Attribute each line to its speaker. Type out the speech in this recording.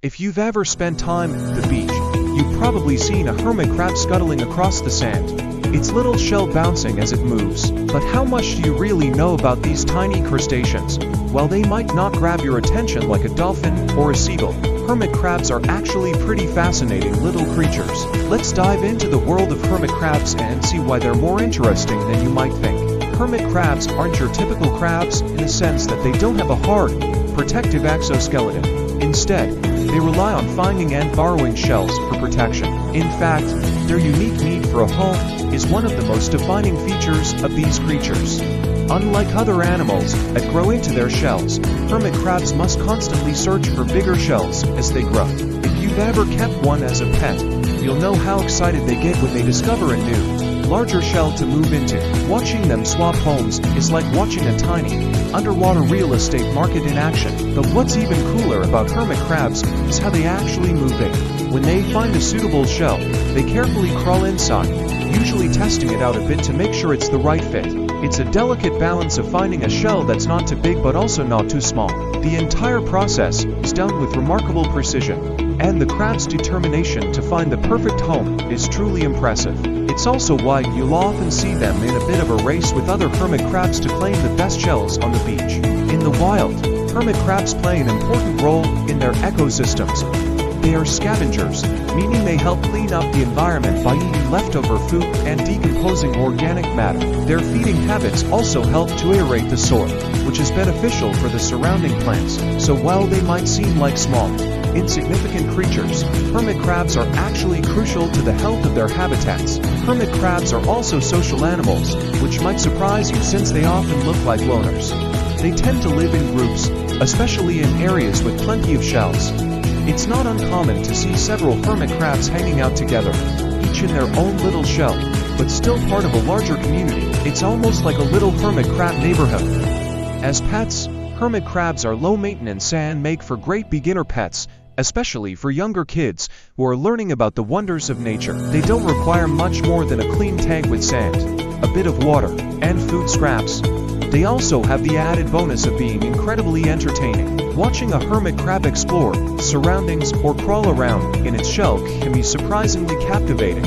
Speaker 1: If you've ever spent time at the beach, you've probably seen a hermit crab scuttling across the sand, its little shell bouncing as it moves. But how much do you really know about these tiny crustaceans? While they might not grab your attention like a dolphin or a seagull, hermit crabs are actually pretty fascinating little creatures. Let's dive into the world of hermit crabs and see why they're more interesting than you might think. Hermit crabs aren't your typical crabs in the sense that they don't have a hard, protective exoskeleton. Instead, they rely on finding and borrowing shells for protection. In fact, their unique need for a home is one of the most defining features of these creatures. Unlike other animals that grow into their shells, hermit crabs must constantly search for bigger shells as they grow. If you've ever kept one as a pet, you'll know how excited they get when they discover a new, larger shell to move into. Watching them swap homes is like watching a tiny, underwater real estate market in action. But what's even cooler about hermit crabs is how they actually move in. When they find a suitable shell, they carefully crawl inside, usually testing it out a bit to make sure it's the right fit. It's a delicate balance of finding a shell that's not too big but also not too small. The entire process is done with remarkable precision, and the crab's determination to find the perfect home is truly impressive. It's also why you'll often see them in a bit of a race with other hermit crabs to claim the best shells on the beach. In the wild, hermit crabs play an important role in their ecosystems. They are scavengers, meaning they help clean up the environment by eating leftover food and decomposing organic matter. Their feeding habits also help to aerate the soil, which is beneficial for the surrounding plants. So while they might seem like small, insignificant creatures, hermit crabs are actually crucial to the health of their habitats. Hermit crabs are also social animals, which might surprise you since they often look like loners. They tend to live in groups, especially in areas with plenty of shells. It's not uncommon to see several hermit crabs hanging out together, each in their own little shell, but still part of a larger community. It's almost like a little hermit crab neighborhood. As pets, hermit crabs are low maintenance and make for great beginner pets, especially for younger kids who are learning about the wonders of nature. They don't require much more than a clean tank with sand, a bit of water, and food scraps. They also have the added bonus of being incredibly entertaining. Watching a hermit crab explore surroundings or crawl around in its shell can be surprisingly captivating.